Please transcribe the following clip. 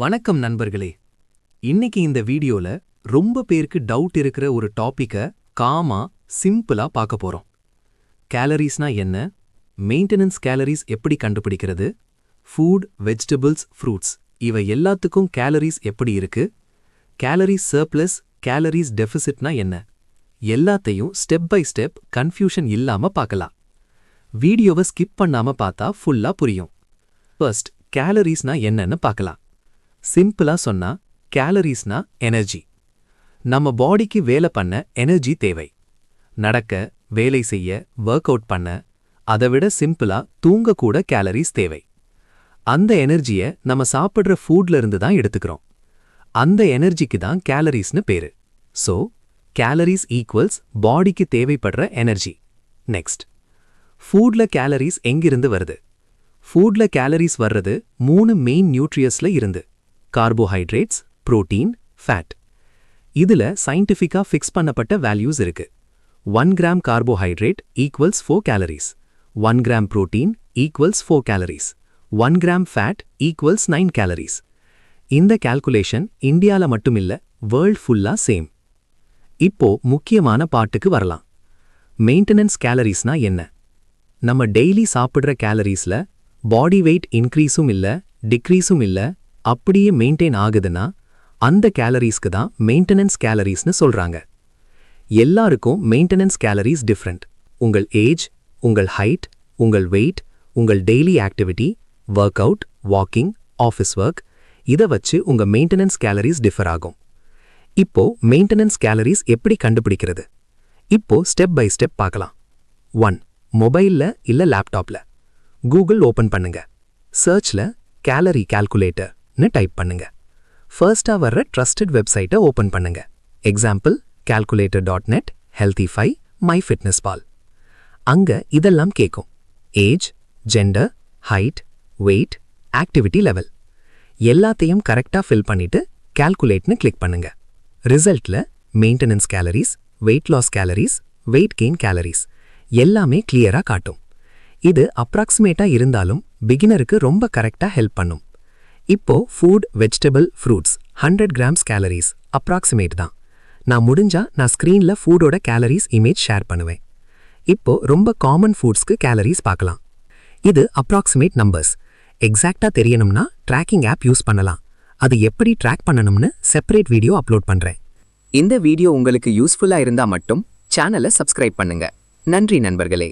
வணக்கம் நண்பர்களே. இன்னைக்கு இந்த வீடியோல ரொம்ப பேருக்கு டவுட் இருக்கிற ஒரு டாபிக்க காமா சிம்பிளா பார்க்க போறோம். கேலரிஸ்னா என்ன, மெயின்டெனன்ஸ் கேலரிஸ் எப்படி கண்டுபிடிக்கிறது, ஃபுட், வெஜிடபிள்ஸ், ஃப்ரூட்ஸ் இவை எல்லாத்துக்கும் கேலரிஸ் எப்படி இருக்கு, கேலரிஸ் சர்ப்ளஸ், கேலரிஸ் டெஃபிசிட்னா என்ன, எல்லாத்தையும் ஸ்டெப் பை ஸ்டெப் கன்ஃபியூஷன் இல்லாம பார்க்கலாம். வீடியோவை ஸ்கிப் பண்ணாம பார்த்தா ஃபுல்லா புரியும். ஃபர்ஸ்ட், கேலரிஸ்னா என்னன்னு பார்க்கலாம். சிம்பிளா சொன்னா கேலரிஸ்னா எனர்ஜி. நம்ம பாடிக்கு வேலை பண்ண எனர்ஜி தேவை. நடக்க, வேலை செய்ய, ஒர்க் அவுட் பண்ண, அதை விட சிம்பிளா தூங்க கூட கேலரிஸ் தேவை. அந்த எனர்ஜியை நம்ம சாப்பிட்ற ஃபுட்ல இருந்து தான் எடுத்துக்கிறோம். அந்த எனர்ஜிக்கு தான் கேலரிஸ்னு பேரு. ஸோ கேலரிஸ் ஈக்குவல்ஸ் பாடிக்கு தேவைப்படுற எனர்ஜி. நெக்ஸ்ட், ஃபுட்ல கேலரிஸ் எங்கிருந்து வருது? ஃபுட்ல கேலரிஸ் வர்றது 3 மெயின் நியூட்ரியஸ்ல இருந்து: கார்போஹைட்ரேட்ஸ், புரோட்டீன், ஃபேட். இதுல சயின்டிஃபிக்கா ஃபிக்ஸ் பண்ணப்பட்ட வேல்யூஸ் இருக்கு. 1 gram carbohydrate equals 4 calories, 1 gram protein equals 4 calories, 1 gram fat equals 9 calories. இந்த கால்குலேஷன் இந்தியால மட்டும் இல்ல, வேர்ல்ட் ஃபுல்லா சேம். இப்போ முக்கியமான பாட்டுக்கு வரலாம். மெயின்டெனன்ஸ் கேலரிஸ்னா என்ன? நம்ம டெய்லி சாப்பிடுற கேலரிஸ்ல பாடி வெயிட் இன்க்ரீஸும் இல்ல, டிக்ரீஸும் இல்ல, அப்படியே மெயின்டைன் ஆகுதுன்னா அந்த கேலரிஸ்க்கு தான் மெயின்டெனன்ஸ் கேலரிஸ்னு சொல்றாங்க. எல்லாருக்கும் மெயின்டெனன்ஸ் கேலரிஸ் டிஃப்ரெண்ட். உங்கள் ஏஜ், உங்கள் ஹைட், உங்கள் வெயிட், உங்கள் daily activity, work out, walking, office work, இதை வச்சு உங்க மெயின்டெனன்ஸ் கேலரிஸ் டிஃபர் ஆகும். இப்போ மெயின்டெனன்ஸ் கேலரிஸ் எப்படி கண்டுபிடிக்கிறது? இப்போ ஸ்டெப் பை ஸ்டெப் பார்க்கலாம். 1. மொபைல்ல இல்ல லேப்டாப்ல கூகுள் ஓபன் பண்ணுங்க. சர்ச்ல கேலரி கால்குலேட்டர்னு டைப் பண்ணுங்க. ஃபர்ஸ்டா வர்ற ட்ரஸ்டட் வெப்சைட்டை ஓபன் பண்ணுங்க. Example calculator.net, healthify, myfitnesspal. அங்க இதெல்லாம் கேட்கும்: age, gender, height, weight, activity level. எல்லாத்தையும் கரெக்டா ஃபில் பண்ணிட்டு கால்குலேட்னு கிளிக் பண்ணுங்க. ரிசல்ட்ல maintenance calories, weight loss calories, weight gain calories எல்லாமே கிளியரா காட்டும். இது அப்ராக்சிமேட்டா இருந்தாலும் பிகினருக்கு ரொம்ப கரெக்டா ஹெல்ப் பண்ணும். இப்போ food, vegetable, fruits 100 grams calories approximate தான். நான் ஸ்க்ரீன்ல ஃபுடோட கேலரிஸ் இமேஜ் ஷேர் பண்ணுவேன். இப்போ ரொம்ப காமன் ஃபுட்ஸ்க்கு கேலரிஸ் பார்க்கலாம். இது அப்ராக்சிமேட் நம்பர்ஸ். எக்ஸாக்டா தெரியணும்னா ட்ராக்கிங் ஆப் யூஸ் பண்ணலாம். அது எப்படி ட்ராக் பண்ணணும்னு செப்பரேட் வீடியோ அப்லோட் பண்றேன். இந்த வீடியோ உங்களுக்கு யூஸ்ஃபுல்லா இருந்தா மட்டும் சேனலை சப்ஸ்கிரைப் பண்ணுங்க. நன்றி நண்பர்களே.